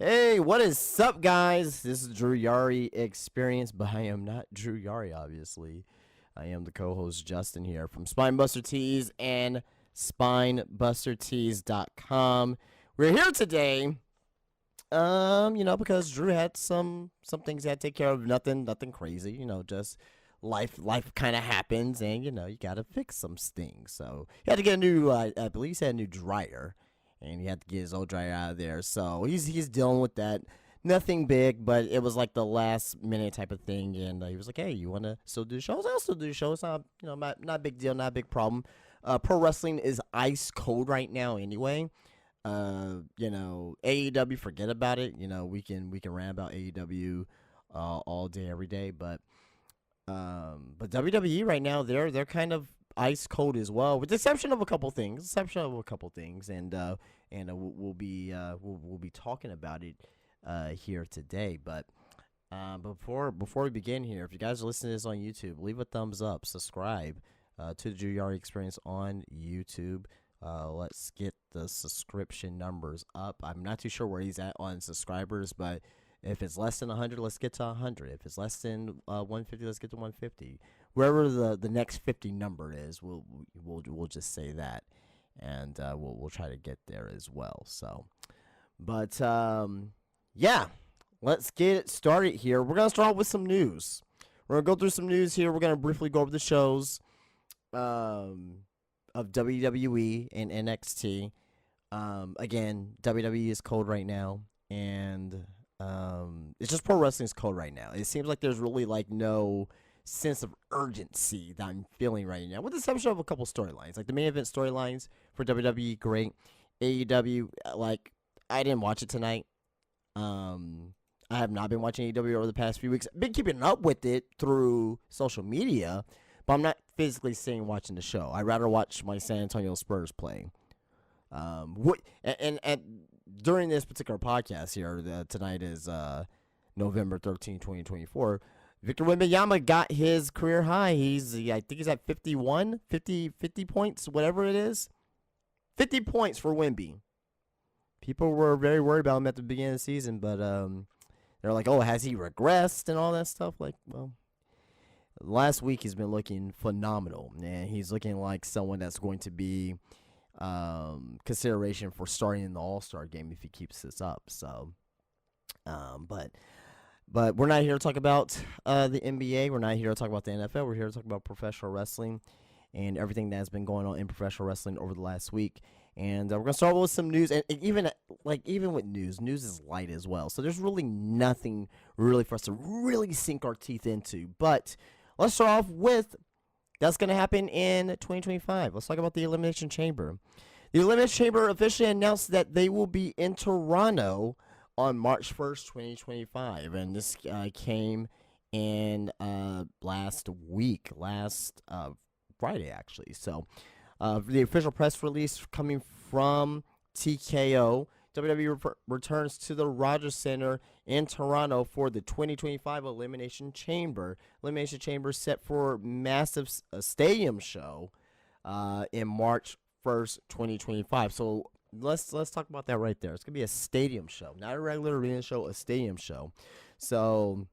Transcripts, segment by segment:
Hey, what is up, guys? This is Drew Yari Experience, but I am not Drew Yari, obviously. I am the co-host Justin here from Spinebuster Tees and SpinebusterTees.com. We're here today, because Drew had some things he had to take care of. Nothing crazy, just life kind of happens, and you gotta fix some things. So he had to get a new, I believe he had a new dryer, and he had to get his old dryer out of there. So he's dealing with that. Nothing big, but it was like the last minute type of thing. And he was like, "Hey, you want to still do shows? I'll still do the show. It's not not a big deal, not a big problem." Pro wrestling is ice cold right now anyway. AEW, forget about it. We can rant about AEW all day every day, but WWE right now they're kind of ice cold as well, with the exception of a couple things. And we'll be talking about it here today. But before we begin here, if you guys are listening to this on YouTube, leave a thumbs up, subscribe to the Drew Yari Experience on YouTube. Let's get the subscription numbers up. I'm not too sure where he's at on subscribers, but if it's less than 100, let's get to 100. If it's less than 150, let's get to 150. Wherever the next 50 number is, we'll just say that, and we'll try to get there as well. So, but yeah, let's get started here. We're gonna start with some news. We're gonna go through some news here. We're gonna briefly go over the shows of WWE and NXT. Again, WWE is cold right now, and it's just pro wrestling is cold right now. It seems like there's really like no sense of urgency that I'm feeling right now, with the exception of a couple storylines. Like the main event storylines for WWE, great. AEW, like, I didn't watch it tonight. I have not been watching AEW over the past few weeks. I've been keeping up with it through social media, but I'm not physically sitting watching the show. I'd rather watch my San Antonio Spurs play. And during this particular podcast here, tonight is November 13, 2024. Victor Wembanyama got his career high. I think he's at 50 points, whatever it is. 50 points for Wemby. People were very worried about him at the beginning of the season, but they're like, "Oh, has he regressed?" and all that stuff. Like, well, last week he's been looking phenomenal, and he's looking like someone that's going to be consideration for starting in the All-Star game if he keeps this up. So, but we're not here to talk about the NBA. We're not here to talk about the NFL. We're here to talk about professional wrestling and everything that has been going on in professional wrestling over the last week. And we're gonna start with some news, and even with news is light as well. So there's really nothing really for us to really sink our teeth into. But let's start off with that's gonna happen in 2025. Let's talk about the Elimination Chamber. The Elimination Chamber officially announced that they will be in Toronto on March 1st, 2025, and this came in last Friday, actually. So, the official press release coming from TKO, WWE returns to the Rogers Center in Toronto for the 2025 Elimination Chamber. Elimination Chamber set for massive stadium show in March 1st, 2025. So let's talk about that right there. It's gonna be a stadium show, not a regular arena show, a stadium show. So,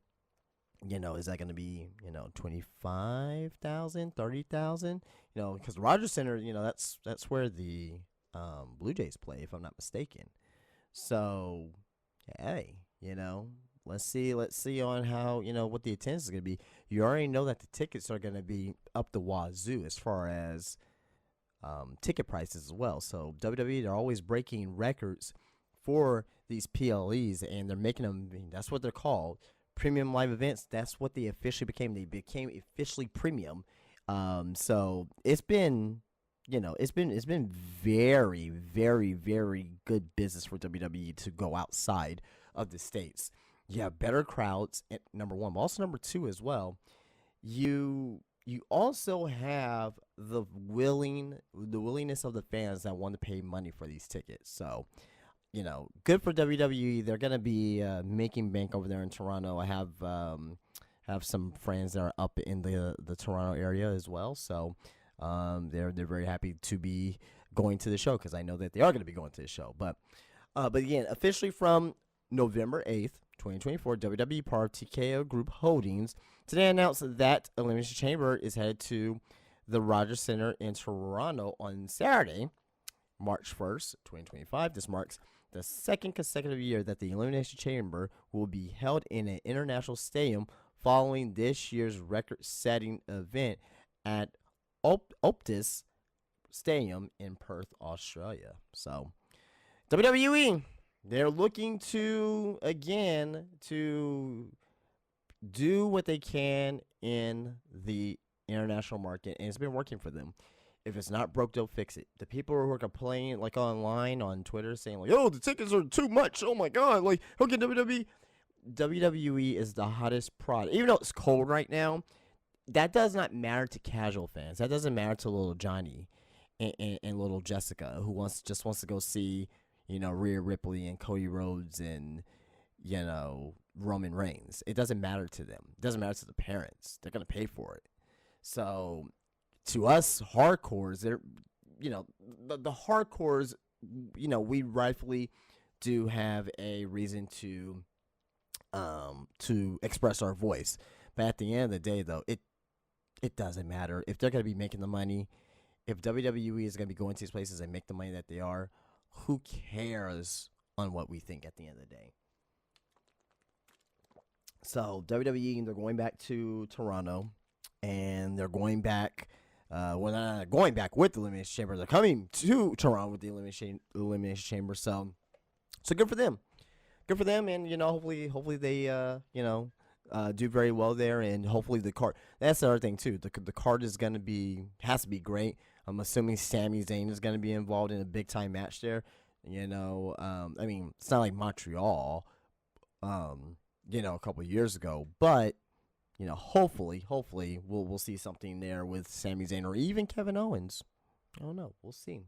is that gonna be 25,000, 30,000? Because the Rogers Center, that's where the Blue Jays play, if I'm not mistaken. So, hey, let's see on how what the attendance is gonna be. You already know that the tickets are gonna be up the wazoo as far as ticket prices as well. So WWE, they're always breaking records for these PLEs, and they're making them. That's what they're called, premium live events. That's what they officially became. They became officially premium. So it's been, it's been very, very, very good business for WWE to go outside of the States. You have better crowds, number one, but also number two as well. You also have the willingness of the fans that want to pay money for these tickets. So, good for WWE. They're gonna be making bank over there in Toronto. I have some friends that are up in the Toronto area as well. So, they're very happy to be going to the show, because I know that they are going to be going to the show. But again, officially from November 8th, 2024, WWE part of TKO Group Holdings today announced that Elimination Chamber is headed to the Rogers Center in Toronto on Saturday, March 1st, 2025. This marks the second consecutive year that the Elimination Chamber will be held in an international stadium following this year's record-setting event at Optus Stadium in Perth, Australia. So, WWE, they're looking to, again, to do what they can in the international market, and it's been working for them. If it's not broke, they'll fix it. The people who are complaining, like online on Twitter, saying like, "Oh, the tickets are too much. Oh my God!" Like, how can WWE is the hottest product, even though it's cold right now. That does not matter to casual fans. That doesn't matter to little Johnny and little Jessica, who just wants to go see, Rhea Ripley and Cody Rhodes and, Roman Reigns. It doesn't matter to them. It doesn't matter to the parents. They're gonna pay for it. So, to us hardcores, they're, the hardcores, we rightfully do have a reason to express our voice. But at the end of the day, though, it doesn't matter if they're gonna be making the money. If WWE is gonna be going to these places and make the money that they are, who cares on what we think at the end of the day? So WWE, they're going back to Toronto, and they're going back. Well, they're not going back with the Elimination Chamber. They're coming to Toronto with the Elimination Chamber. So good for them. Good for them, and hopefully they do very well there, and hopefully the card. That's the other thing too. The card has to be great. I'm assuming Sami Zayn is gonna be involved in a big time match there. I mean, it's not like Montreal, a couple of years ago, but hopefully we'll see something there with Sami Zayn or even Kevin Owens. I don't know. We'll see.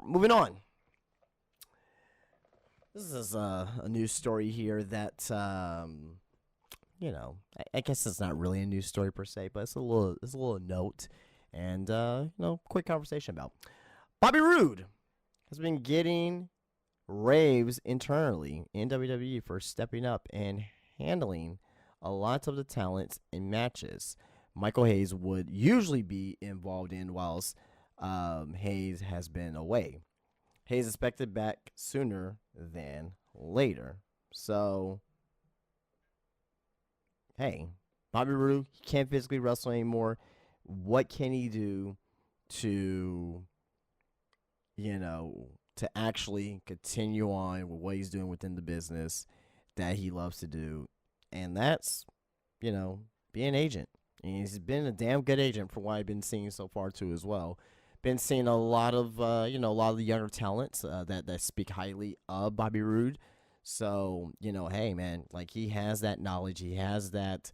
Moving on. This is a news story here that I guess it's not really a news story per se, but it's a little note and quick conversation about Bobby Roode has been getting raves internally in WWE for stepping up and handling a lot of the talents in matches Michael Hayes would usually be involved in whilst Hayes has been away. Hayes expected back sooner than later. So, hey, Bobby Roode, he can't physically wrestle anymore. What can he do to, to actually continue on with what he's doing within the business that he loves to do? And that's, be an agent. And he's been a damn good agent for what I've been seeing so far too as well. Been seeing a lot of a lot of the younger talents that speak highly of Bobby Roode. So, hey man, like he has that knowledge, he has that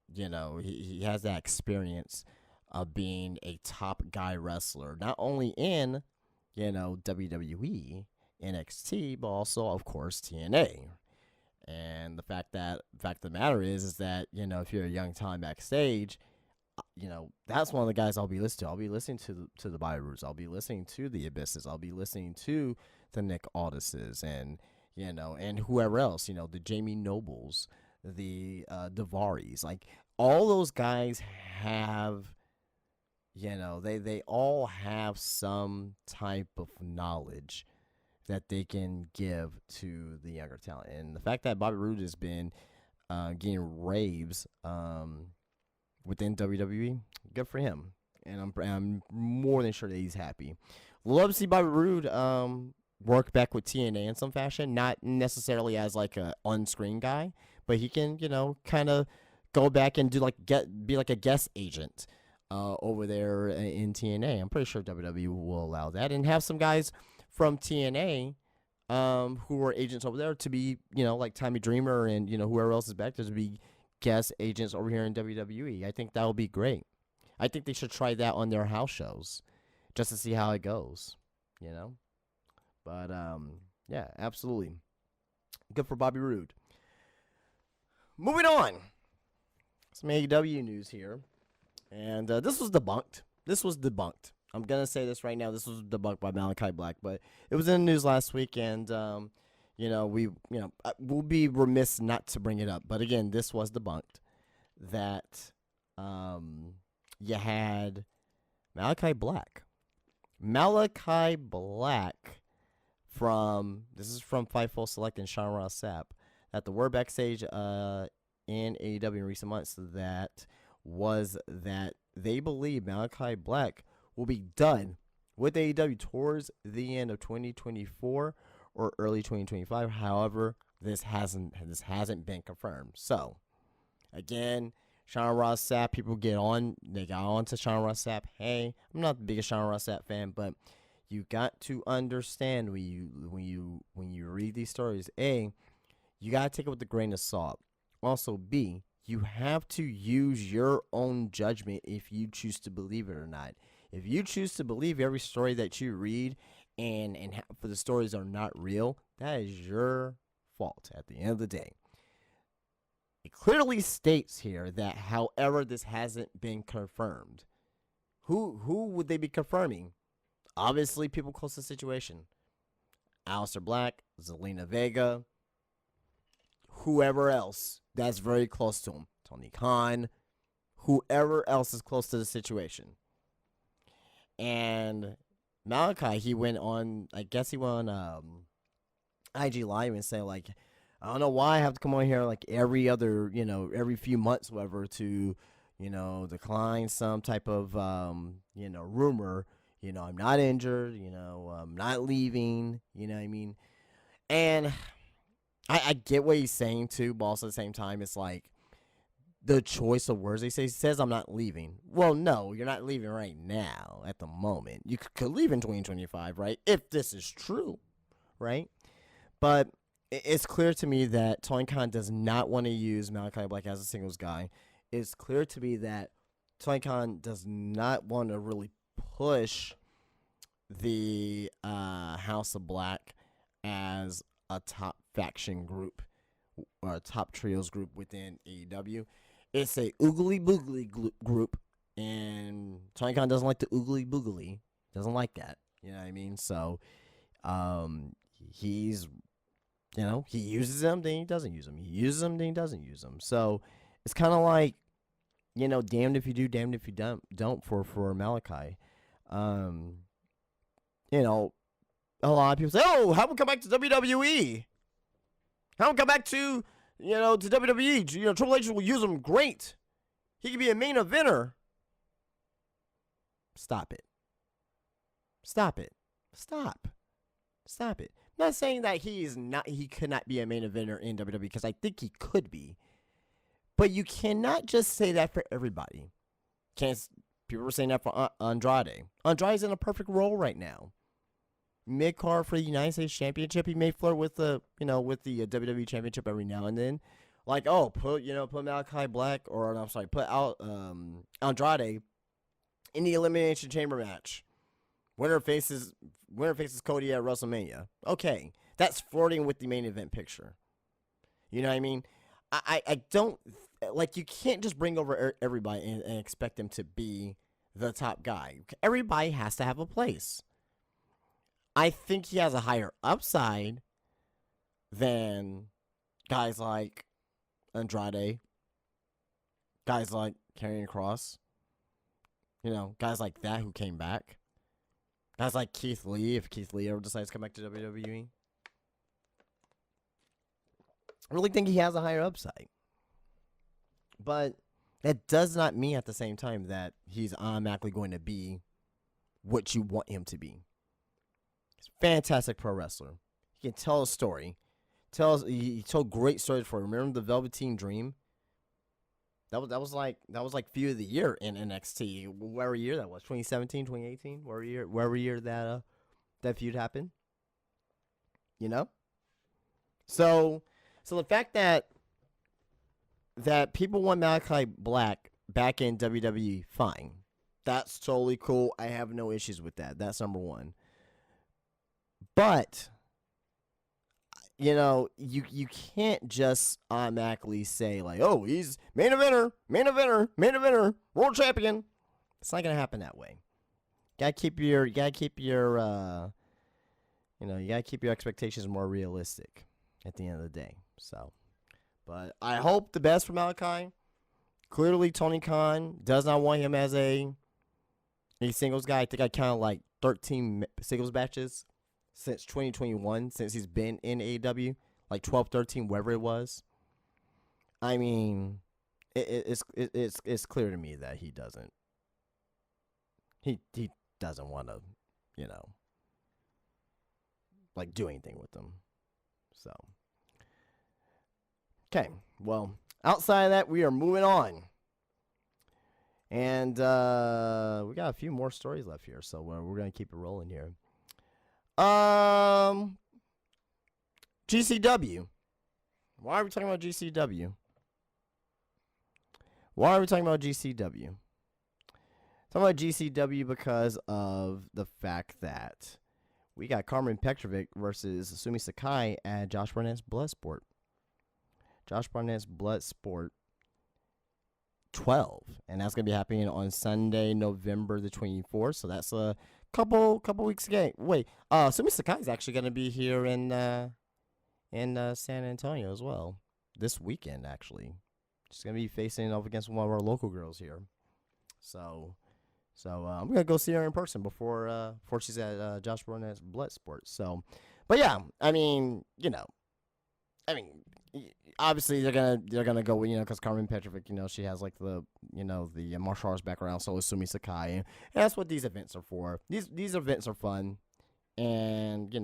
he has that experience of being a top guy wrestler, not only in, WWE, NXT, but also of course TNA. And the fact of the matter is that, if you're a young talent backstage, that's one of the guys I'll be listening to. I'll be listening to the Bobby Roodes. I'll be listening to the Abysses. I'll be listening to the Nick Aldises and, and whoever else, the Jamie Nobles, the Davaris. Like, all those guys have, they all have some type of knowledge that they can give to the younger talent. And the fact that Bobby Roode has been getting raves within WWE, good for him. And I'm more than sure that he's happy. Love to see Bobby Roode work back with TNA in some fashion, not necessarily as like a on-screen guy, but he can, kind of go back and be like a guest agent over there in TNA. I'm pretty sure WWE will allow that, and have some guys from TNA who are agents over there to be, like Tommy Dreamer and, whoever else is back there to be guest agents over here in WWE. I think that would be great. I think they should try that on their house shows just to see how it goes, But, yeah, absolutely. Good for Bobby Roode. Moving on. Some AEW news here. And this was debunked. I'm gonna say this right now. This was debunked by Malachi Black, but it was in the news last week, and we'll be remiss not to bring it up. But again, this was debunked that you had Malachi Black. Malachi Black this is from Fightful Select and Sean Ross Sapp, that the word backstage in AEW in recent months that they believe Malachi Black will be done with AEW towards the end of 2024 or early 2025. However, this hasn't been confirmed. So, again, Sean Ross Sapp, they got on to Sean Ross Sapp. Hey, I'm not the biggest Sean Ross Sapp fan, but you got to understand when you read these stories, A, you got to take it with a grain of salt. Also, B, you have to use your own judgment if you choose to believe it or not. If you choose to believe every story that you read and for the stories are not real, that is your fault at the end of the day. It clearly states here that, however, this hasn't been confirmed. Who would they be confirming? Obviously, people close to the situation. Aleister Black, Zelina Vega, whoever else that's very close to him. Tony Khan, whoever else is close to the situation. And Malachi, he went on IG Live and say, like, I don't know why I have to come on here like every few months, whatever, to, decline some type of, rumor. I'm not injured, I'm not leaving, you know what I mean? And I get what he's saying too, but also at the same time, it's like the choice of words he says, I'm not leaving. Well, no, you're not leaving right now at the moment. You could leave in 2025, right? If this is true, right? But it's clear to me that Tony Khan does not want to use Malachi Black as a singles guy. It's clear to me that Tony Khan does not want to really push the House of Black as a top faction group or a top trios group within AEW. It's a oogly boogly group, and Tony Khan doesn't like the oogly boogly. Doesn't like that. You know what I mean? So, he's, he uses them, then he doesn't use them. He uses them, then he doesn't use them. So, it's kind of like, damned if you do, damned if you don't for Malachi. A lot of people say, oh, have him come back to WWE. Have him come back to WWE. Triple H will use him great. He could be a main eventer. Stop it. Stop it. Stop. Stop it. I'm not saying that he could not be a main eventer in WWE, because I think he could be. But you cannot just say that for everybody. People were saying that for Andrade. Andrade's in a perfect role right now. Mid-card for the United States Championship. He may flirt with the WWE Championship every now and then. Like, put Malachi Black, put out Andrade in the Elimination Chamber match. Winner faces Cody at WrestleMania. Okay, that's flirting with the main event picture. You know what I mean? I don't, you can't just bring over everybody and expect them to be the top guy. Everybody has to have a place. I think he has a higher upside than guys like Andrade, guys like Karrion Kross, guys like that who came back, guys like Keith Lee, if Keith Lee ever decides to come back to WWE. I really think he has a higher upside. But that does not mean at the same time that he's automatically going to be what you want him to be. He's a fantastic pro wrestler. He can tell a story. He told great stories for. Remember the Velveteen Dream? That was like feud of the year in NXT. Whatever year that was, 2017, 2018, whatever year that feud happened. So the fact that people want Malachi Black back in WWE, fine. That's totally cool. I have no issues with that. That's number one. But, you can't just automatically say, like, oh, he's main eventer, world champion. It's not going to happen that way. you gotta keep your expectations more realistic at the end of the day. So, but I hope the best for Malachi. Clearly, Tony Khan does not want him as a singles guy. I think I counted like 13 singles matches since 2021, since he's been in AEW, like 12, 13, wherever it was. I mean, it's clear to me that he doesn't want to, you know, like do anything with them. So, okay, well, outside of that, we are moving on. And we got a few more stories left here, so we're going to keep it rolling here. GCW. Why are we talking about GCW? Talking about GCW because of the fact that we got Carmen Petrovic versus Sumi Sakai at Josh Barnett's Bloodsport. Josh Barnett's Bloodsport 12, and that's gonna be happening on Sunday, November the 24th. So that's a couple weeks ago. Wait, Sumi Sakai is actually gonna be here in San Antonio as well this weekend. Actually, she's gonna be facing off against one of our local girls here. So I'm gonna go see her in person before she's at Josh Barnett's Bloodsport. So, but yeah, I mean, obviously they're gonna go, because Carmen Petrovic, she has like the martial arts background. So is Sumi Sakai, and that's what these events are for. These events are fun, and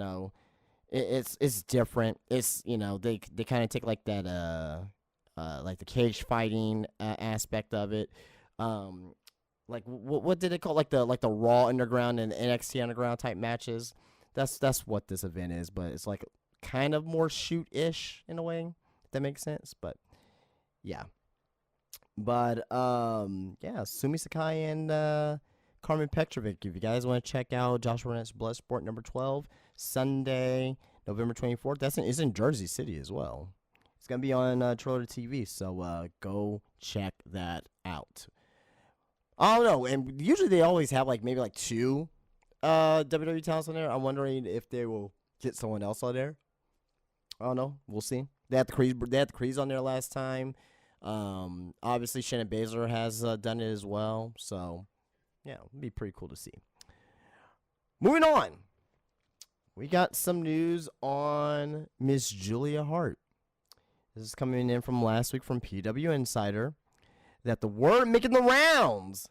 it's different. It's they kind of take like that like the cage fighting aspect of it. Like what did it call, like the Raw Underground and NXT Underground type matches? That's what this event is, but it's like kind of more shoot-ish in a way, if that makes sense. But yeah. But yeah, Sumi Sakai and Carmen Petrovic. If you guys want to check out Josh Barnett's Bloodsport number 12, Sunday, November 24th. It's in Jersey City as well. It's gonna be on Triller TV, so go check that out. I don't know, and usually they always have maybe two WWE talents on there. I'm wondering if they will get someone else on there. I don't know. We'll see. They had the Crees on there last time. Obviously Shannon Baszler has done it as well. So yeah, it'd be pretty cool to see. Moving on, we got some news on Miss Julia Hart. This is coming in from last week from PW Insider, that the word making the rounds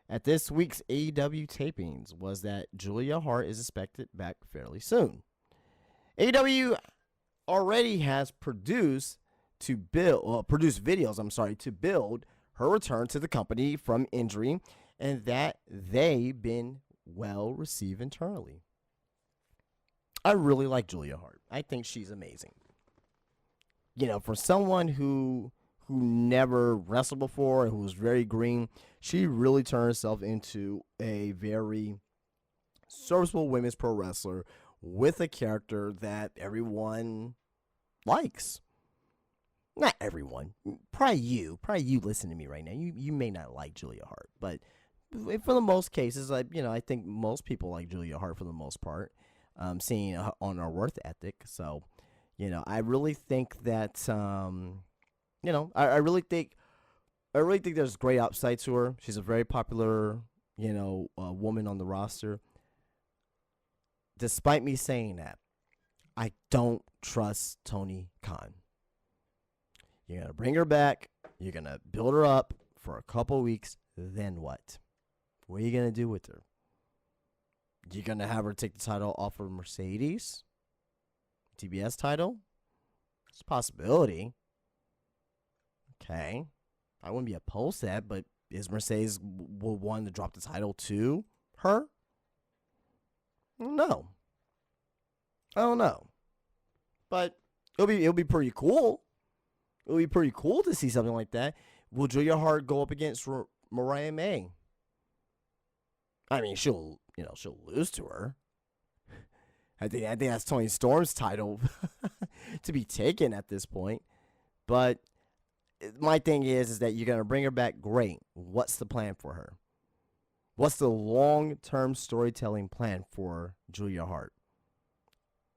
at this week's AEW tapings was that Julia Hart is expected back fairly soon. AEW already has produced videos, to build her return to the company from injury, and that they've been well received internally. I really like Julia Hart. I think she's amazing. For someone who never wrestled before and who was very green, she really turned herself into a very serviceable women's pro wrestler with a character that everyone likes. Not everyone. Probably you listen to me right now. You may not like Julia Hart, but for the most cases, I think most people like Julia Hart for the most part. Seeing on her worth ethic. So, I really think that I really think there's great upside to her. She's a very popular, woman on the roster. Despite me saying that, I don't trust Tony Khan. You're going to bring her back. You're going to build her up for a couple weeks. Then what? What are you going to do with her? You're going to have her take the title off of Mercedes? TBS title? It's a possibility. Okay. I wouldn't be opposed to that, but is Mercedes will want to drop the title to her? No. I don't know. But it'll be pretty cool. It'll be pretty cool to see something like that. Will Julia Hart go up against Mariah May? I mean, she'll lose to her. I think that's Toni Storm's title to be taken at this point. But my thing is that you're going to bring her back. Great. What's the plan for her? What's the long-term storytelling plan for Julia Hart?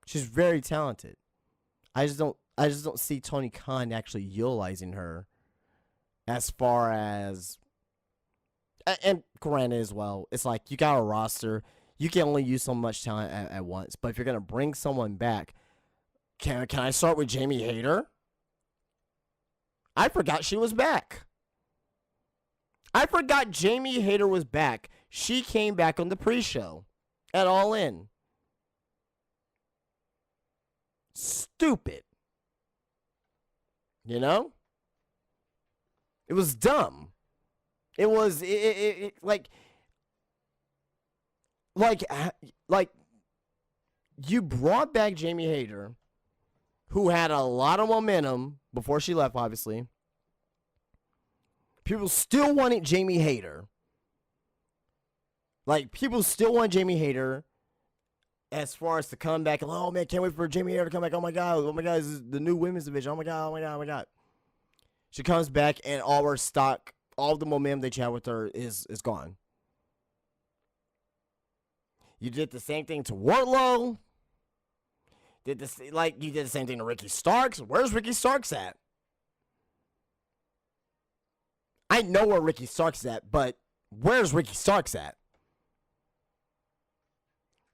She's very talented. I just don't see Tony Khan actually utilizing her as far as, and granted as well, it's like you got a roster. You can only use so much talent at once. But if you're gonna bring someone back, can I start with Jamie Hayter? I forgot she was back. I forgot Jamie Hayter was back. She came back on the pre-show at All In. Stupid. You know? It was dumb. It was like you brought back Jamie Hayter, who had a lot of momentum before she left, obviously. People still wanted Jamie Hayter. Like, people still want Jamie Hayter as far as to come back. Oh, man, can't wait for Jamie Hayter to come back. Oh, my God, this is the new women's division. Oh, my God, oh, my God, oh, my God. She comes back, and all her stock, all the momentum that you had with her is gone. You did the same thing to Wardlow. You did the same thing to Ricky Starks. Where's Ricky Starks at? I know where Ricky Starks is at, but where's Ricky Starks at?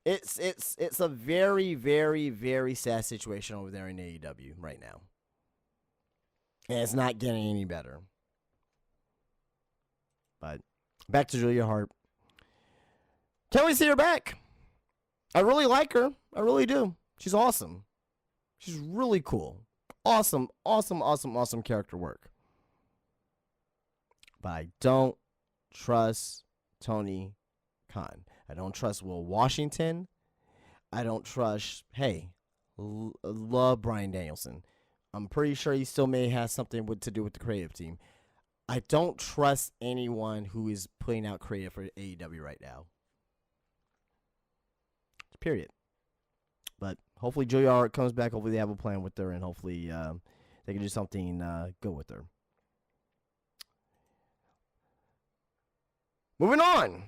It's a very, very, very sad situation over there in AEW right now. And it's not getting any better. But back to Julia Hart. Can't we see her back? I really like her. I really do. She's awesome. She's really cool. Awesome, awesome, awesome, awesome character work. But I don't trust Tony Khan. I don't trust Will Washington. I don't trust, love Bryan Danielson. I'm pretty sure he still may have something to do with the creative team. I don't trust anyone who is putting out creative for AEW right now. Period. But hopefully Julia Hart comes back. Hopefully they have a plan with her, and hopefully they can do something good with her. Moving on.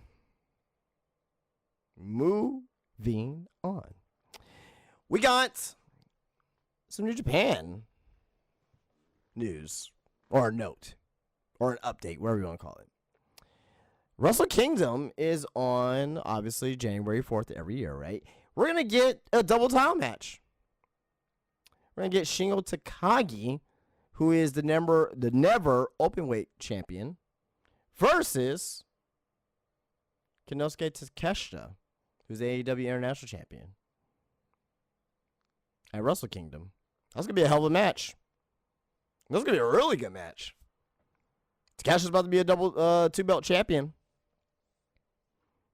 We got some New Japan news, or a note, or an update, whatever you want to call it. Wrestle Kingdom is on, obviously, January 4th every year, right? We're going to get a double title match. We're going to get Shingo Takagi, who is the never openweight champion, versus Konosuke Takeshita, who's the AEW International Champion, at Wrestle Kingdom. That's going to be a hell of a match. That's going to be a really good match. Takeshita's about to be a double two-belt champion.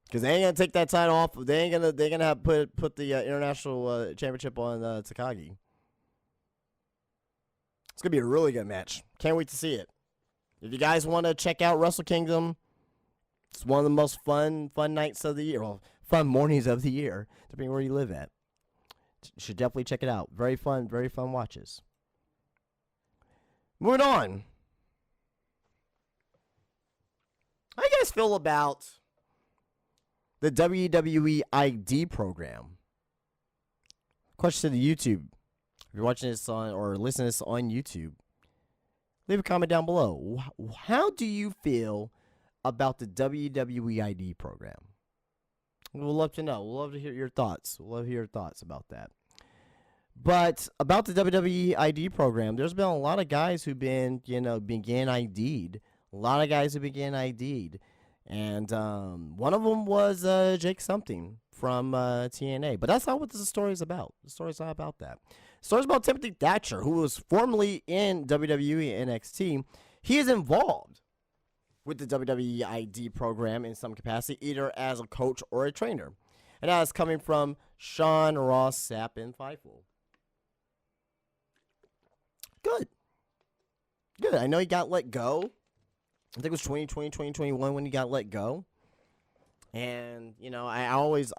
Because they ain't going to take that title off. They're going to have put the international championship on Takagi. It's going to be a really good match. Can't wait to see it. If you guys want to check out Wrestle Kingdom, it's one of the most fun nights of the year. Well, fun mornings of the year, depending where you live at. You should definitely check it out. Very fun watches. Moving on. How do you guys feel about the WWE ID program? Question to the YouTube. If you're watching this on or listening to this on YouTube, leave a comment down below. How do you feel about the WWE ID program? We'd love to know. We'd love to hear your thoughts. We'd love to hear your thoughts about that. But about the WWE ID program, there's been a lot of guys who've been getting ID'd. A lot of guys who've been getting ID'd. And one of them was Jake something from TNA. But that's not what the story is about. The story's not about that. The story's about Timothy Thatcher, who was formerly in WWE NXT. He is involved with the WWE ID program in some capacity, either as a coach or a trainer. And that is coming from Sean Ross Sapp and Fightful. Good. I know he got let go. I think it was 2020, 2021 when he got let go. And, I always,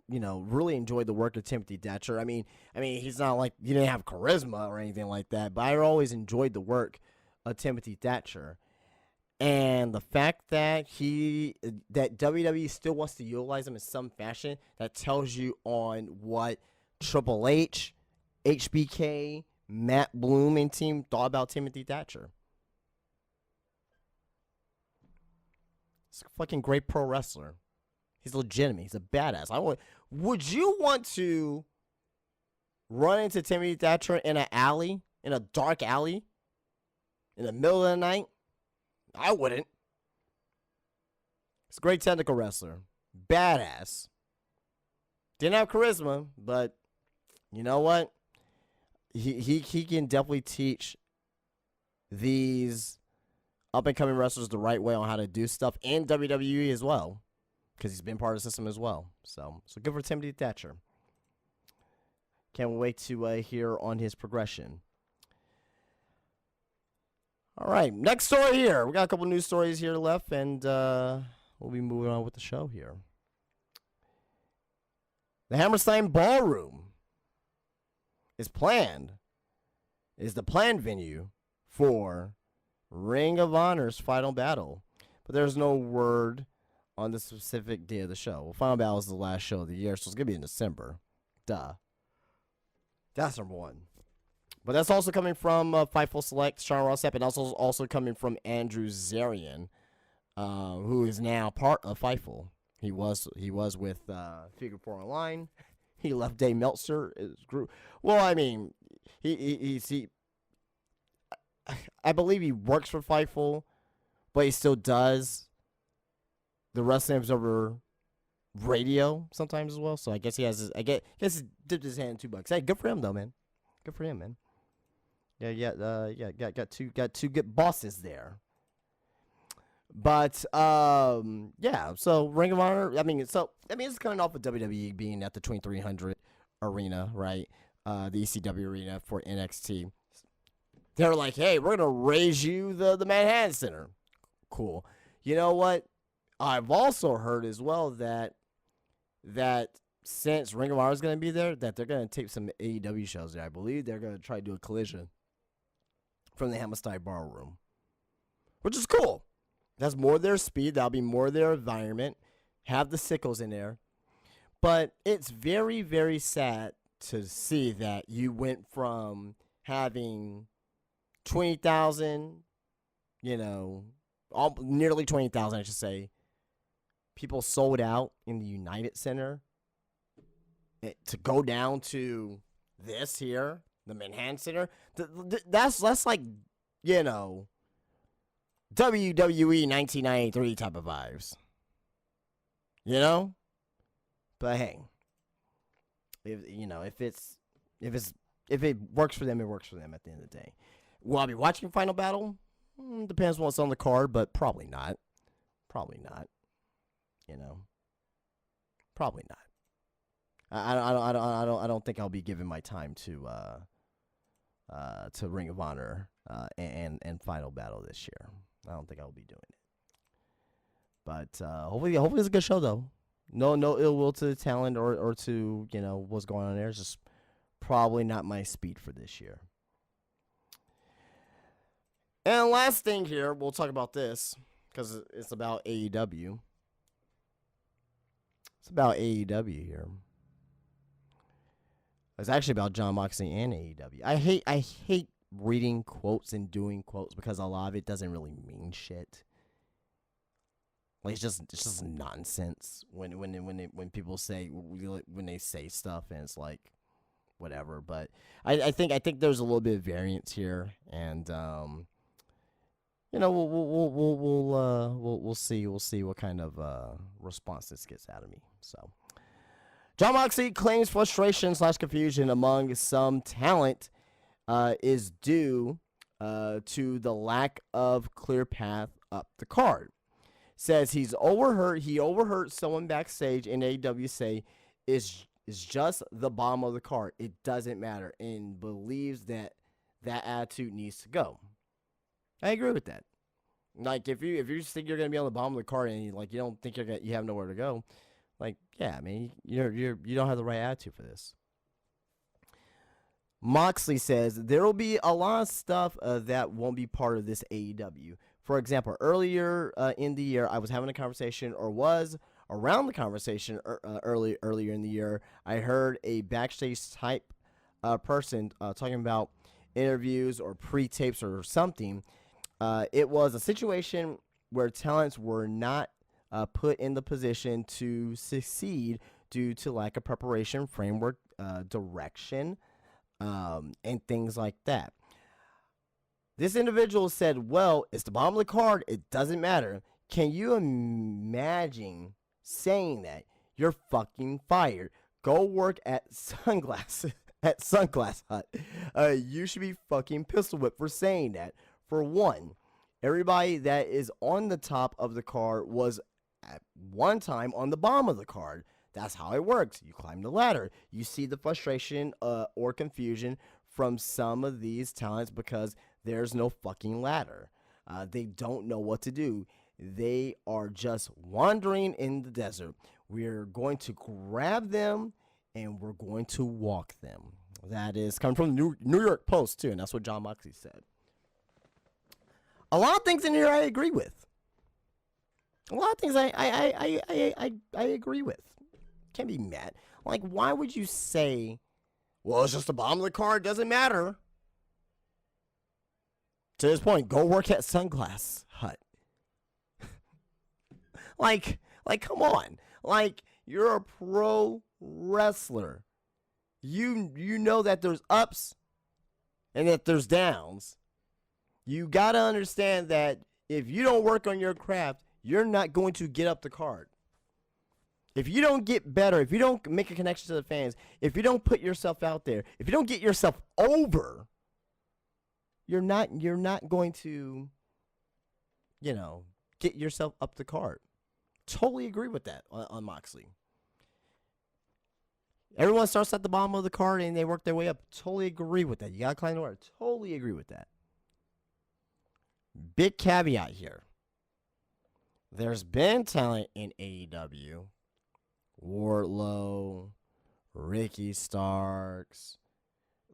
really enjoyed the work of Timothy Thatcher. I mean, he's not like, he didn't have charisma or anything like that, but I always enjoyed the work of Timothy Thatcher. And the fact that that WWE still wants to utilize him in some fashion, that tells you on what Triple H, HBK, Matt Bloom, and team thought about Timothy Thatcher. He's a fucking great pro wrestler. He's legitimate. He's a badass. Would you want to run into Timothy Thatcher in an alley, in a dark alley, in the middle of the night? I wouldn't. He's a great technical wrestler. Badass. Didn't have charisma, but you know what? He can definitely teach these up-and-coming wrestlers the right way on how to do stuff in WWE as well, because he's been part of the system as well. So good for Timothy Thatcher. Can't wait to hear on his progression. All right, next story here. We got a couple news stories here left, and we'll be moving on with the show here. The Hammerstein Ballroom is the planned venue for Ring of Honor's Final Battle. But there's no word on the specific day of the show. Well, Final Battle is the last show of the year, so it's going to be in December. Duh. That's number one. But that's also coming from Fightful Select, Sean Ross Sapp, and also coming from Andrew Zarian, who is now part of Fightful. He was with Figure 4 Online. He left Dave Meltzer's group. Well, I mean, he I believe he works for Fightful, but he still does the Wrestling Observer radio sometimes as well. So I guess he he dipped his hand in $2. Hey, good for him though, man. Good for him, man. Got two good bosses there. But yeah, so Ring of Honor, I mean it's coming off of WWE being at the 2300 arena, right? The ECW arena for NXT. They're like, hey, we're gonna raise you the Manhattan Center. Cool. You know what? I've also heard as well that since Ring of Honor is gonna be there, that they're gonna take some AEW shows there. I believe they're gonna try to do a collision from the Hammerstein Ballroom, which is cool. That's more their speed. That'll be more their environment. Have the sickles in there. But it's very, very sad to see that you went from having 20,000, nearly 20,000, I should say, people sold out in the United Center to go down to this here, the Manhattan Center. That's like, WWE 1993 type of vibes. But hey, if it works for them, it works for them at the end of the day. Will I be watching Final Battle? Depends on what's on the card, but probably not. Probably not. Probably not. I don't think I'll be giving my time to Ring of Honor and Final Battle this year. I don't think I'll be doing it. But hopefully it's a good show though. No ill will to the talent or to what's going on there. It's just probably not my speed for this year. And last thing here, we'll talk about this because it's about AEW. It's about AEW here. It's actually about Jon Moxley and AEW. I hate reading quotes and doing quotes because a lot of it doesn't really mean shit. Like it's just nonsense when people say when they say stuff and it's like whatever. But I think there's a little bit of variance here, and we'll see what kind of response this gets out of me. So Jon Moxley claims frustration / confusion among some talent is due to the lack of clear path up the card. Says he overheard someone backstage in AEW say is just the bottom of the card. It doesn't matter, and believes that attitude needs to go. I agree with that. Like if you think you're gonna be on the bottom of the card and you don't think you have nowhere to go, like yeah, I mean you don't have the right attitude for this. Moxley says there will be a lot of stuff that won't be part of this AEW. For example, earlier in the year, I was having a conversation, or was around the conversation earlier in the year. I heard a backstage type person talking about interviews or pre-tapes or something. It was a situation where talents were not put in the position to succeed due to lack of preparation, framework, direction, and things like that. This individual said, well, it's the bottom of the card. It doesn't matter. Can you imagine saying that? You're fucking fired. Go work at Sunglass at Sunglass Hut. You should be fucking pistol whipped for saying that. For one, everybody that is on the top of the card was at one time on the bottom of the card. That's how it works. You climb the ladder. You see the frustration or confusion from some of these talents because there's no fucking ladder. They don't know what to do. They are just wandering in the desert. We're going to grab them and we're going to walk them. That is coming from the New York Post too, and that's what John Moxley said. A lot of things in here I agree with. A lot of things I agree with. Can't be mad. Like, why would you say, well, it's just the bottom of the card, doesn't matter? To this point, go work at Sunglass Hut. like, come on. Like, you're a pro wrestler. You know that there's ups and that there's downs. You got to understand that if you don't work on your craft, you're not going to get up the card. If you don't get better, if you don't make a connection to the fans, if you don't put yourself out there, if you don't get yourself over, you're not going to, get yourself up the card. Totally agree with that on Moxley. Everyone starts at the bottom of the card and they work their way up. Totally agree with that. You got to climb the ladder. Totally agree with that. Big caveat here. There's been talent in AEW. Wardlow, Ricky Starks.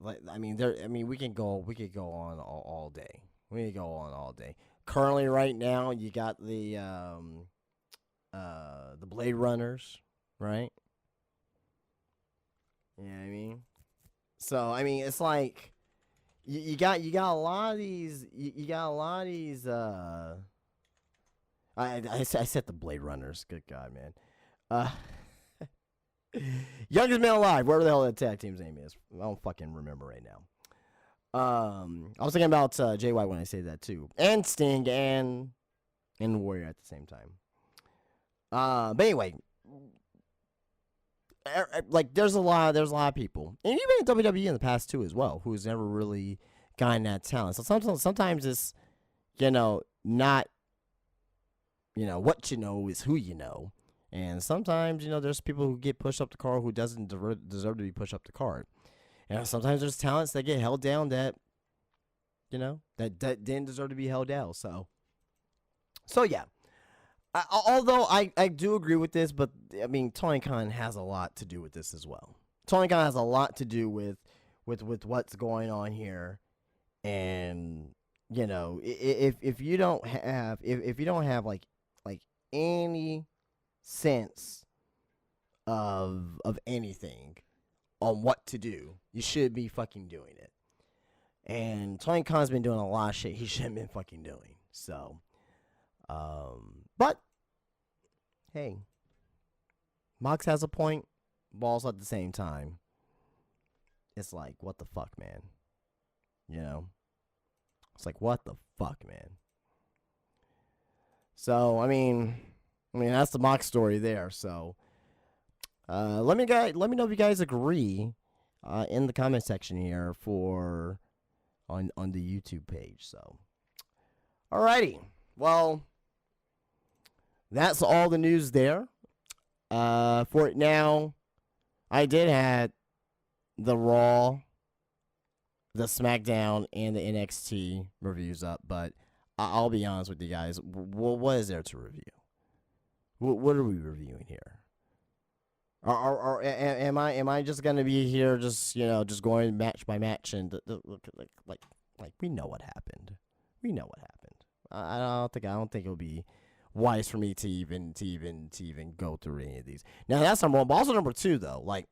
We can go on all day. We can go on all day. Currently, right now, you got the Blade Runners, right? You know what I mean? So it's like you got a lot of these. You got a lot of these. I said the Blade Runners. Good God, man. Youngest man alive. Whatever the hell that tag team's name is, I don't fucking remember right now. I was thinking about Jay White when I say that too, and Sting and Warrior at the same time. But anyway, like there's a lot of people, and even in WWE in the past too as well, who's never really gotten that talent. So sometimes it's not what you know is who you know. And sometimes, there's people who get pushed up the card who doesn't deserve to be pushed up the card. And sometimes there's talents that get held down that, that didn't deserve to be held down. So yeah. Although I do agree with this, but, Tony Khan has a lot to do with this as well. Tony Khan has a lot to do with what's going on here. And, if you don't have, like any sense of anything on what to do, you should be fucking doing it. And Tony Khan's been doing a lot of shit he shouldn't been fucking doing. So, but hey, Mox has a point. Balls at the same time. It's like, what the fuck, man? It's like, what the fuck, man? So, that's the Mox story there. So, let me know if you guys agree in the comment section here on the YouTube page. So, alrighty. Well, that's all the news there. For it now, I did have the Raw, the SmackDown, and the NXT reviews up, but I'll be honest with you guys. What is there to review? What are we reviewing here? Or am I just gonna be here just going match by match and like we know what happened. We know what happened. I don't think it'll be wise for me to even go through any of these. Now that's number one, but also number two though, like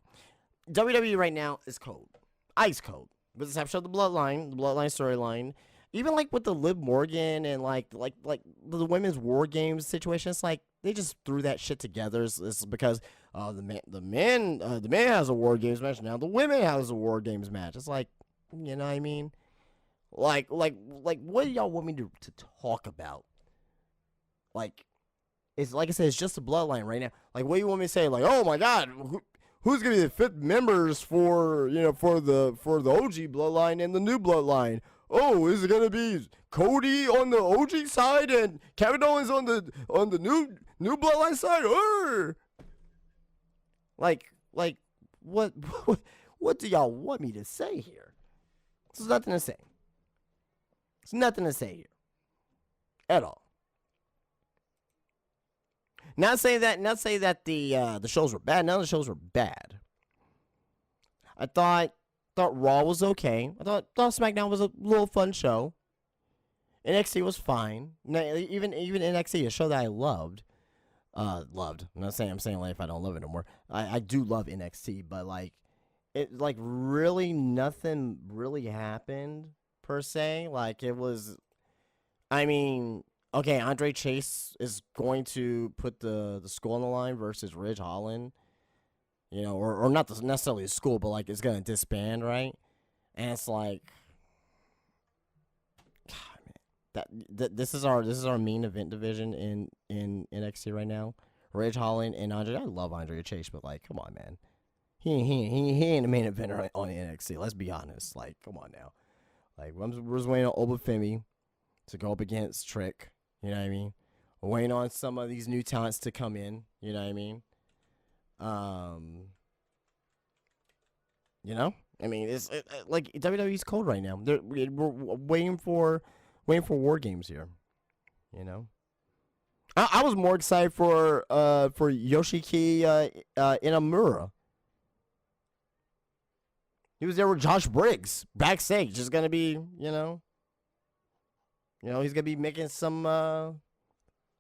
WWE right now is cold, ice cold. With the exception of the Bloodline storyline, even like with the Liv Morgan and like the women's War Games situation, it's like they just threw that shit together. It's because the man has a War Games match now. The women has a War Games match. It's like, you know what I mean? Like what do y'all want me to talk about? Like, it's like I said, it's just the Bloodline right now. Like, what do you want me to say? Like, oh my God, who's gonna be the fit members for for the OG Bloodline and the new Bloodline? Oh, is it gonna be Cody on the OG side and Kevin Owens on the new Bloodline side? Or like what do y'all want me to say here? There's nothing to say. There's nothing to say here at all. Not saying that the shows were bad. None of the shows were bad. I thought Raw was okay. I thought SmackDown was a little fun show. NXT was fine. Even NXT, a show that I loved. I'm saying like if I don't love it no more. I do love NXT, but like it like really nothing really happened per se. Like it was, I mean, okay, Andre Chase is going to put the school on the line versus Ridge Holland. You know, or not necessarily the school, but like it's gonna disband, right? And it's like, God, man, this is our main event division in NXT right now. Ridge Holland and Andre. I love Andre Chase, but like, come on, man, he ain't the main eventer on NXT. Let's be honest. Like, come on now. Like, we're just waiting on Obafemi to go up against Trick. You know what I mean? We're waiting on some of these new talents to come in. You know what I mean? You know, I mean, it's like WWE's cold right now. We're waiting for War Games here. You know, I was more excited for Yoshiki Inamura. He was there with Josh Briggs backstage. Just gonna be, you know, he's gonna be making some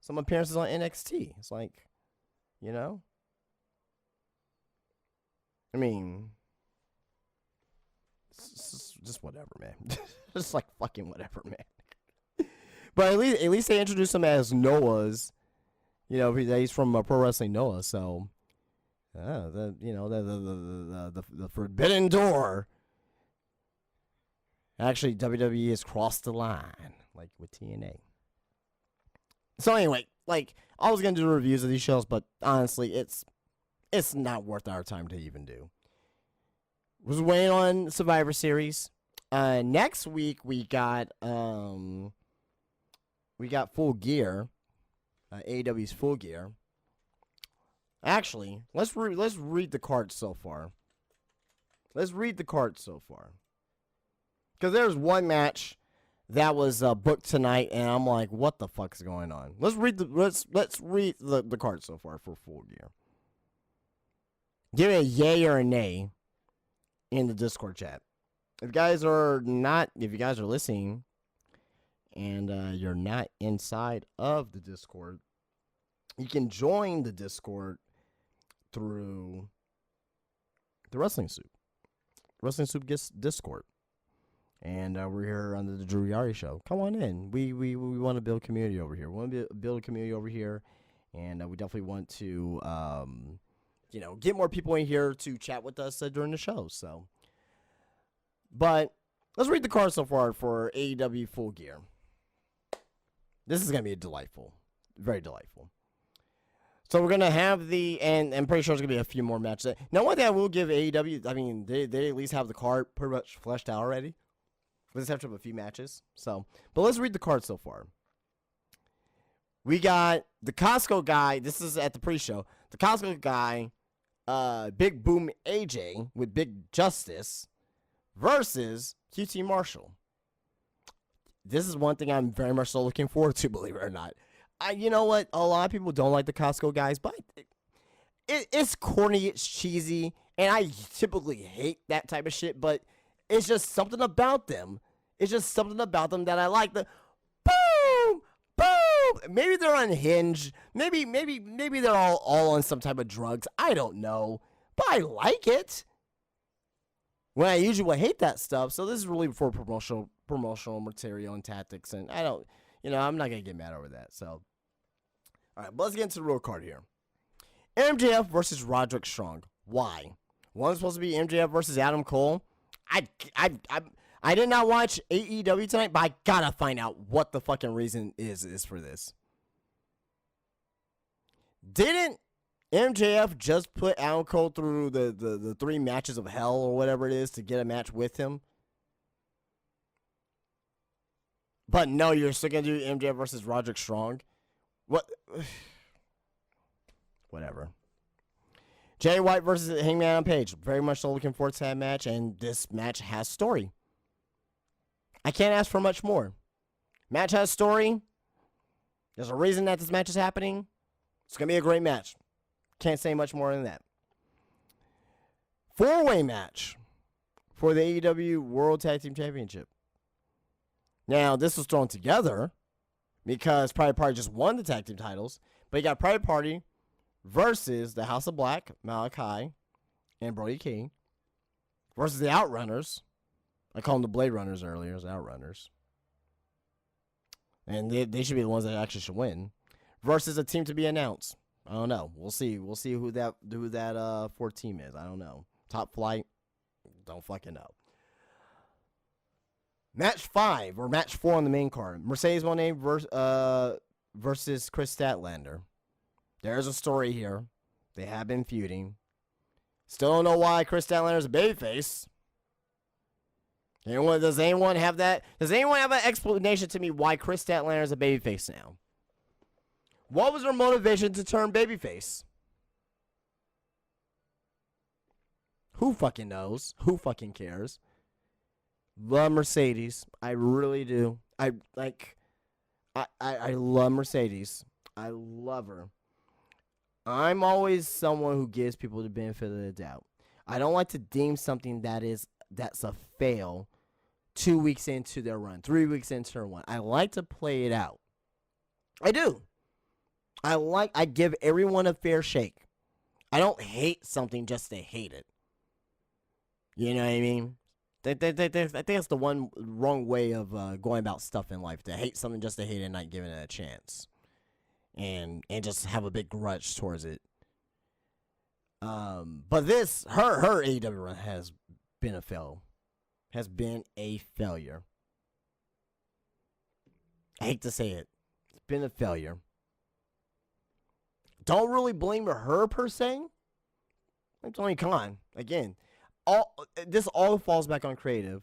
appearances on NXT. It's like, you know. I mean, it's just whatever, man. Just like fucking whatever, man. But at least they introduced him as Noah's. You know, he's from Pro Wrestling Noah, so the forbidden door. Actually, WWE has crossed the line, like with TNA. So anyway, like I was gonna do reviews of these shows, but honestly, it's not worth our time to even do. Was waiting on Survivor Series. Next week we got Full Gear, AEW's Full Gear. Actually, let's read the card so far. Because there's one match that was booked tonight, and I'm like, what the fuck's going on? Let's read the card so far for Full Gear. Give it a yay or a nay in the Discord chat. If you guys are listening and you're not inside of the Discord, you can join the Discord through the Wrestling Soup. Wrestling Soup gets Discord. And we're here on the Drew Yari Show. Come on in. We want to build community over here. We want to build a community over here. And we definitely want to get more people in here to chat with us during the show. So, but let's read the card so far for AEW Full Gear. This is gonna be delightful, very delightful. So we're gonna have and I'm pretty sure there's gonna be a few more matches. Now, one thing I will give AEW, I mean, they at least have the card pretty much fleshed out already, with the exception of a few matches. So, but let's read the card so far. We got the Costco guy. This is at the pre-show. The Costco guy. Big Boom AJ with Big Justice versus QT Marshall. This is one thing I'm very much so looking forward to, believe it or not. You know what? A lot of people don't like the Costco guys, but it's corny, it's cheesy, and I typically hate that type of shit, but it's just something about them. It's just something about them that I like. The boom, maybe they're unhinged. Maybe they're all on some type of drugs. I don't know, but I like it. When I usually would hate that stuff, so this is really for promotional material and tactics, and I don't, I'm not gonna get mad over that. So, all right, but let's get into the real card here. MJF versus Roderick Strong. Why? One's supposed to be MJF versus Adam Cole. I did not watch AEW tonight, but I gotta find out what the fucking reason is for this. Didn't MJF just put Adam Cole through the 3 matches of hell or whatever it is to get a match with him? But no, you're still gonna do MJF versus Roderick Strong? What? Whatever. Jay White versus Hangman Adam Page. Very much so looking forward to that match, and this match has story. I can't ask for much more. Match has story. There's a reason that this match is happening. It's going to be a great match. Can't say much more than that. 4-way match for the AEW World Tag Team Championship. Now, this was thrown together because Private Party just won the tag team titles, but you got Private Party versus the House of Black, Malachi, and Brody King, versus the Outrunners. I called them the Blade Runners earlier, as Outrunners. And they should be the ones that actually should win. Versus a team to be announced. I don't know. We'll see. We'll see who that fourth team is. I don't know. Top Flight. Don't fucking know. Match 5 or match 4 on the main card. Mercedes Moné versus Chris Statlander. There's a story here. They have been feuding. Still don't know why Chris Statlander is a babyface. Does anyone have that? Does anyone have an explanation to me why Chris Statlander is a babyface now? What was her motivation to turn babyface? Who fucking knows? Who fucking cares? Love Mercedes. I really do. I love Mercedes. I love her. I'm always someone who gives people the benefit of the doubt. I don't like to deem something that's a fail 2 weeks into their run, 3 weeks into their run. I like to play it out. I do. I give everyone a fair shake. I don't hate something just to hate it. You know what I mean? I think that's the one wrong way of going about stuff in life. To hate something just to hate it and not giving it a chance. And just have a big grudge towards it. But this, her AEW run has been a fail. Has been a failure. I hate to say it. It's been a failure. Don't really blame her per se. It's only con. Again, this all falls back on creative.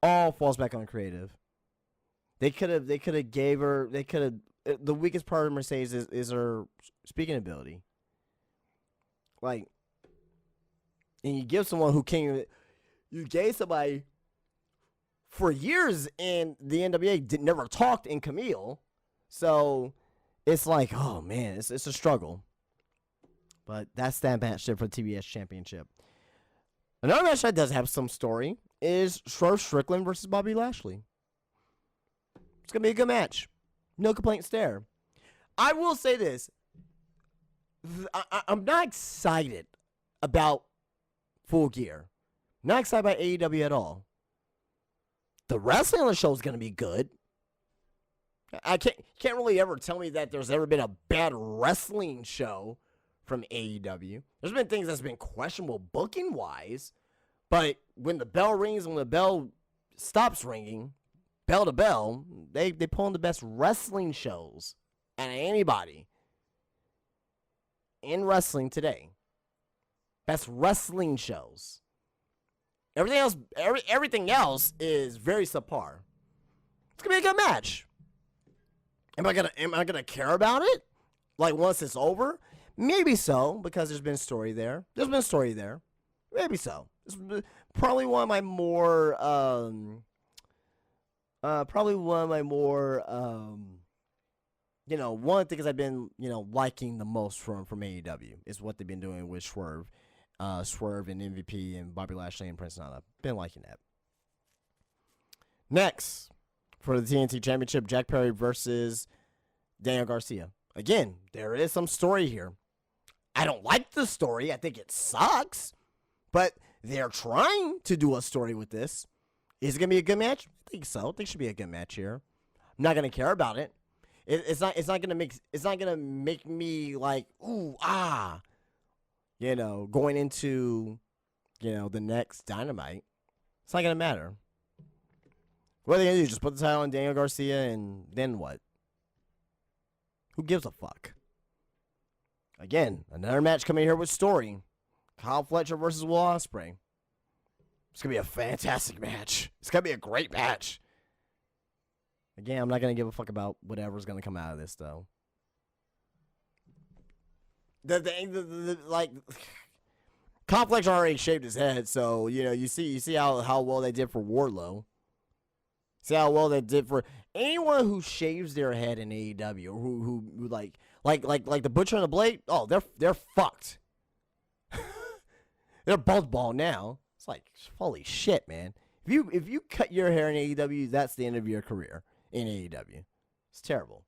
All falls back on creative. They could have gave her. They could have. The weakest part of Mercedes is her speaking ability. Like, and you give someone who can't. You gave somebody for years in the NWA never talked in Camille, so it's like, oh man, it's a struggle. But that's that match there for the TBS Championship. Another match that does have some story is Swerve Strickland versus Bobby Lashley. It's gonna be a good match. No complaints there. I will say this. I'm not excited about Full Gear. Not excited about AEW at all. The wrestling on the show is going to be good. I can't really ever tell me that there's ever been a bad wrestling show from AEW. There's been things that's been questionable booking-wise, but when the bell rings, when the bell stops ringing, bell to bell, they pull in the best wrestling shows out of anybody in wrestling today. Best wrestling shows. Everything else is very subpar. It's gonna be a good match. Am I gonna care about it? Like once it's over? Maybe so, because there's been story there. Maybe so. It's probably one of my more one of the things I've been, liking the most from AEW is what they've been doing with Swerve and MVP and Bobby Lashley and Prince Nana. Been liking that. Next, for the TNT Championship. Jack Perry versus Daniel Garcia. Again, there is some story here. I don't like the story. I think it sucks. But they're trying to do a story with this. Is it going to be a good match? I think so. I think it should be a good match here. I'm not going to care about it. It's not going to make me like, ooh, ah. You know, going into, you know, the next Dynamite. It's not going to matter. What are they going to do? Just put the title on Daniel Garcia and then what? Who gives a fuck? Again, another match coming here with story. Kyle Fletcher versus Will Ospreay. It's going to be a fantastic match. It's going to be a great match. Again, I'm not going to give a fuck about whatever's going to come out of this, though. Like, Kyle Fletcher already shaved his head, so, you know, you see how well they did for Wardlow. See how well they did for anyone who shaves their head in AEW, who like the Butcher and the Blade. Oh, they're fucked. They're both bald now. It's like, holy shit, man. If you cut your hair in AEW, that's the end of your career in AEW. It's terrible.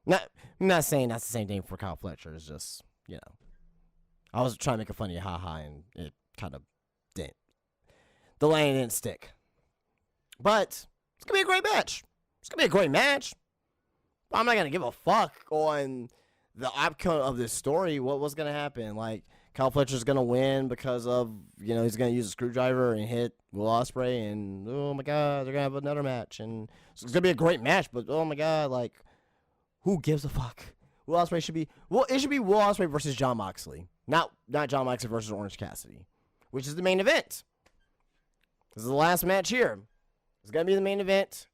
I'm not saying that's the same thing for Kyle Fletcher. It's just, you know, I was trying to make a funny haha, and it kind of didn't. The line didn't stick. But it's going to be a great match. It's going to be a great match. I'm not going to give a fuck on the outcome of this story. What's going to happen? Like, Kyle Fletcher's going to win because of, you know, he's going to use a screwdriver and hit Will Ospreay, and, oh, my God, they're going to have another match. And it's going to be a great match, but, oh, my God, like, who gives a fuck? Will Ospreay should be, well, it should be Will Ospreay versus Jon Moxley. Not Jon Moxley versus Orange Cassidy, which is the main event. This is the last match here. It's going to be the main event.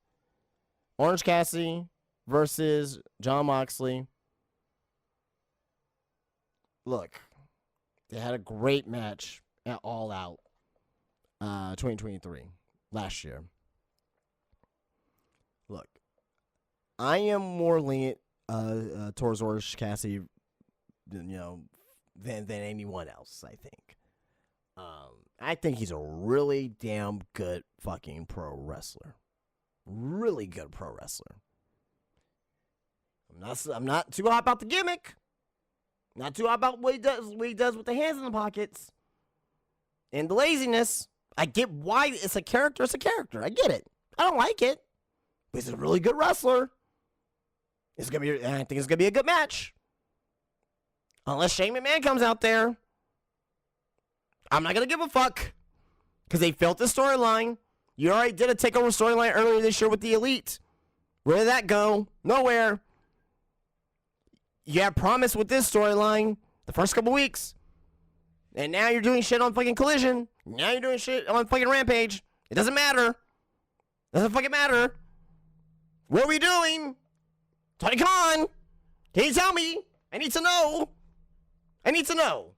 Orange Cassidy versus Jon Moxley. Look, they had a great match at All Out 2023 last year. Look, I am more lenient towards Orange Cassidy, than anyone else, I think. I think he's a really damn good fucking pro wrestler. Really good pro wrestler. I'm not too hot about the gimmick. Not too hot about what he does with the hands in the pockets. And the laziness. I get why it's a character. It's a character. I get it. I don't like it. But he's a really good wrestler. I think it's gonna be a good match. Unless Shane McMahon comes out there. I'm not gonna give a fuck. Because they felt the storyline. You already did a takeover storyline earlier this year with the Elite. Where did that go? Nowhere. You had promise with this storyline the first couple weeks. And now you're doing shit on fucking Collision. Now you're doing shit on fucking Rampage. It doesn't matter. It doesn't fucking matter. What are we doing? Tony Khan, can you tell me? I need to know. I need to know.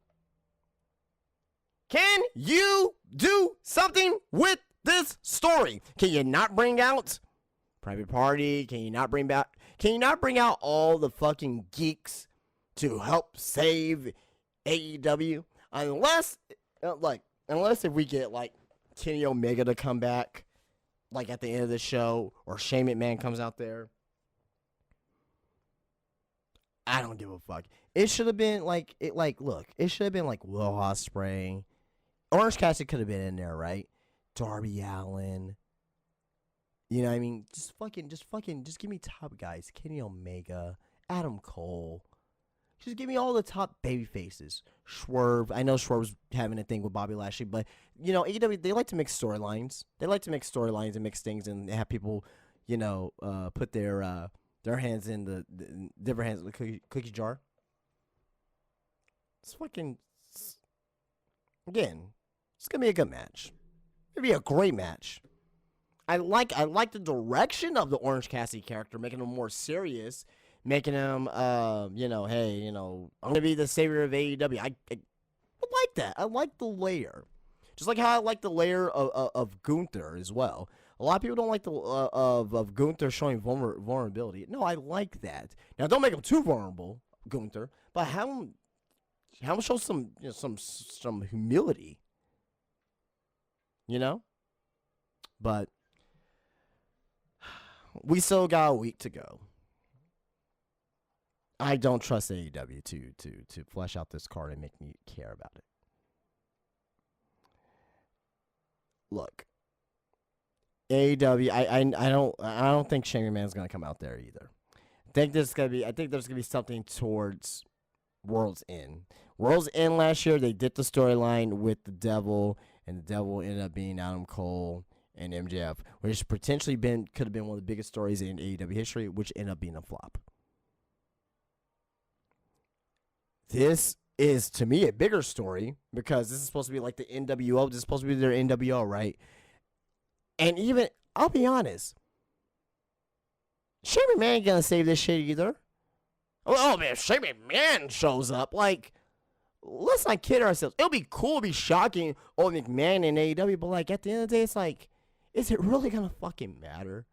Can you do something with this story? Can you not bring out Private Party? Can you not bring out all the fucking geeks to help save AEW? Unless if we get like Kenny Omega to come back, like at the end of the show, or Shane McMahon comes out there. I don't give a fuck. It should have been it should have been like Will Ospreay. Orange Cassidy could have been in there, right? Darby Allin. You know what I mean? Just give me top guys. Kenny Omega, Adam Cole. Just give me all the top baby faces. Swerve. I know Swerve's having a thing with Bobby Lashley, but, you know, AEW, they like to mix storylines. They like to mix storylines and mix things and have people, you know, put their hands in the different hands of the cookie jar. Again, it's going to be a good match. It'll be a great match. I like the direction of the Orange Cassidy character, making him more serious, making him, hey, I'm going to be the savior of AEW. I like that. I like the layer. Just like how I like the layer of Gunther as well. A lot of people don't like the of Gunther showing vulnerability. No, I like that. Now, don't make him too vulnerable, Gunther, but have him show some humility. You know? But we still got a week to go. I don't trust AEW to flesh out this card and make me care about it. Look, AEW. I don't think Shane McMahon's gonna come out there either. I think there's gonna be something towards World's End. World's End last year, they did the storyline with the Devil, and the Devil ended up being Adam Cole and MJF, which potentially could have been one of the biggest stories in AEW history, which ended up being a flop. This is, to me, a bigger story because this is supposed to be like the NWO. This is supposed to be their NWO, right? And even, I'll be honest, Shane McMahon ain't gonna save this shit either. Oh man, if Shane McMahon shows up, like, let's not kid ourselves. It'll be cool, it'll be shocking, McMahon in AEW, but like at the end of the day, it's like, is it really gonna fucking matter?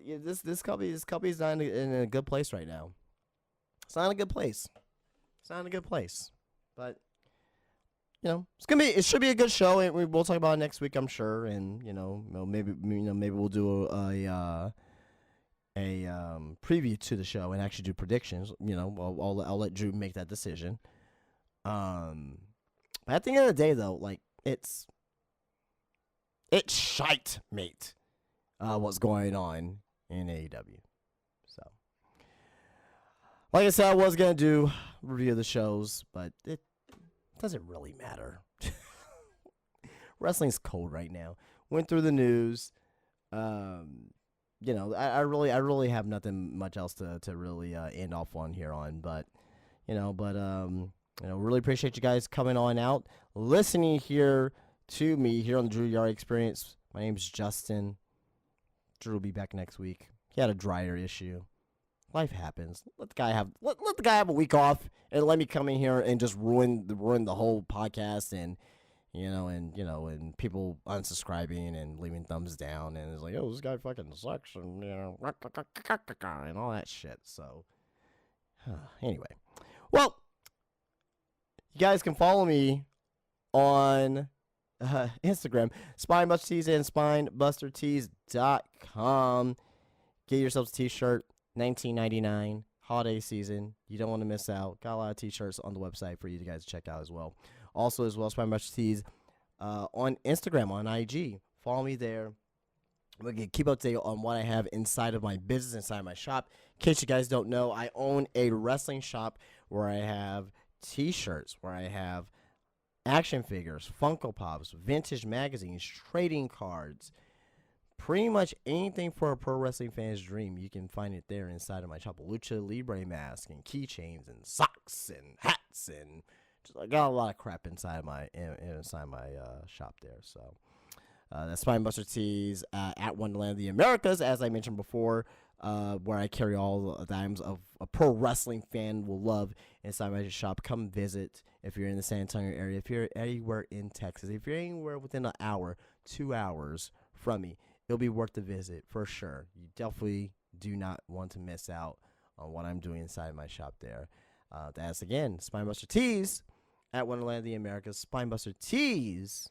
Yeah, this company's not in a good place right now. It's not in a good place. It's not in a good place. But it should be a good show, and we'll talk about it next week, I'm sure. And maybe we'll do a preview to the show and actually do predictions. I'll let Drew make that decision. But at the end of the day, though, like it's shite, mate. What's going on in AEW? So, like I said, I was gonna do review of the shows, but it doesn't really matter. Wrestling's cold right now. Went through the news. I really have nothing much else to really end off on here on, but really appreciate you guys coming on out, listening here to me here on the Drew Yari Experience. My name's Justin. Drew will be back next week. He had a dryer issue. Life happens. Let the guy have a week off and let me come in here and just ruin the whole podcast and people unsubscribing and leaving thumbs down and it's like, oh, this guy fucking sucks and and all that shit. So anyway, well, you guys can follow me on Instagram, Spinebuster Tees and SpinebusterTees.com. Get yourselves a t-shirt. $19.99 holiday season. You don't want to miss out. Got a lot of t-shirts on the website for you guys to check out as well. Also, Spinebuster Tees on Instagram, on IG. Follow me there. We can keep up to date on what I have inside of my business, inside my shop. In case you guys don't know, I own a wrestling shop where I have t-shirts, where I have action figures, Funko Pops, vintage magazines, trading cards. Pretty much anything for a pro wrestling fan's dream, you can find it there inside of my shop. A Lucha Libre mask and keychains and socks and hats and just, I got a lot of crap inside my shop there. So that's Spinebuster Tees at Wonderland of the Americas, as I mentioned before, where I carry all the items of a pro wrestling fan will love inside my shop. Come visit if you're in the San Antonio area. If you're anywhere in Texas, if you're anywhere within an hour, 2 hours from me, it'll be worth the visit for sure. You definitely do not want to miss out on what I'm doing inside my shop there. That's, again, Spinebuster Tees at Wonderland of the Americas. Spinebuster Tees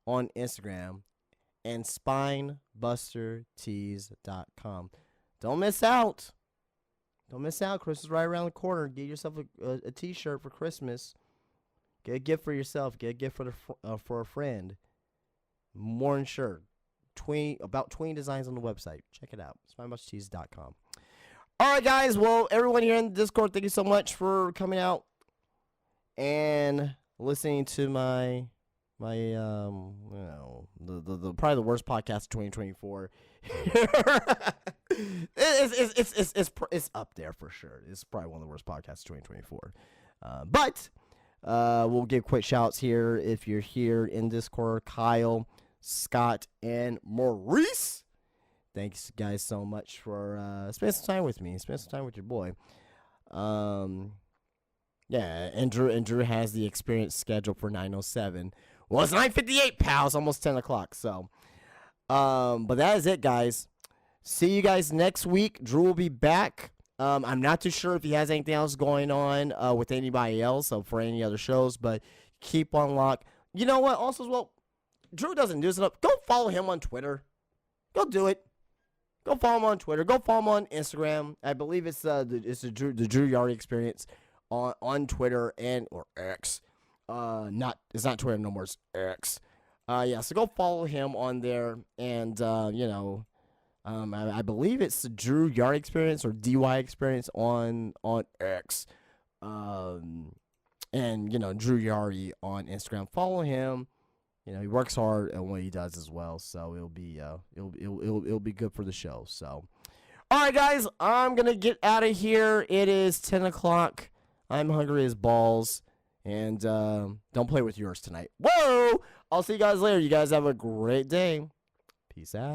on Instagram. And SpinebusterTees.com. Don't miss out. Don't miss out. Christmas is right around the corner. Get yourself a t-shirt for Christmas. Get a gift for yourself. Get a gift for a friend. More than sure. About 20 designs on the website. Check it out. SpinebusterTees.com. All right, guys. Well, everyone here in the Discord, thank you so much for coming out and listening to my probably the worst podcast of 2024. It's up there for sure. It's probably one of the worst podcasts of 2024. But we'll give quick shouts here if you're here in Discord. Kyle, Scott, and Maurice. Thanks, guys, so much for spending some time with me. Spend some time with your boy. Yeah, and Drew has the experience scheduled for 9:07. Well, it's 9:58, pals. Almost 10 o'clock. So, but that is it, guys. See you guys next week. Drew will be back. I'm not too sure if he has anything else going on with anybody else or for any other shows, but keep on lock. You know what? Also, as well, Drew doesn't do this enough. Go follow him on Twitter. Go do it. Go follow him on Twitter. Go follow him on Instagram. I believe it's the Drew Yari Experience on Twitter or X. It's not Twitter no more. It's X. Yeah. So go follow him on there, and I believe it's the Drew Yari Experience or DY Experience on X. And Drew Yari on Instagram. Follow him. He works hard at what he does as well, so it'll be good for the show. So, all right, guys, I'm gonna get out of here. It is 10 o'clock. I'm hungry as balls, and don't play with yours tonight. Whoa! I'll see you guys later. You guys have a great day. Peace out.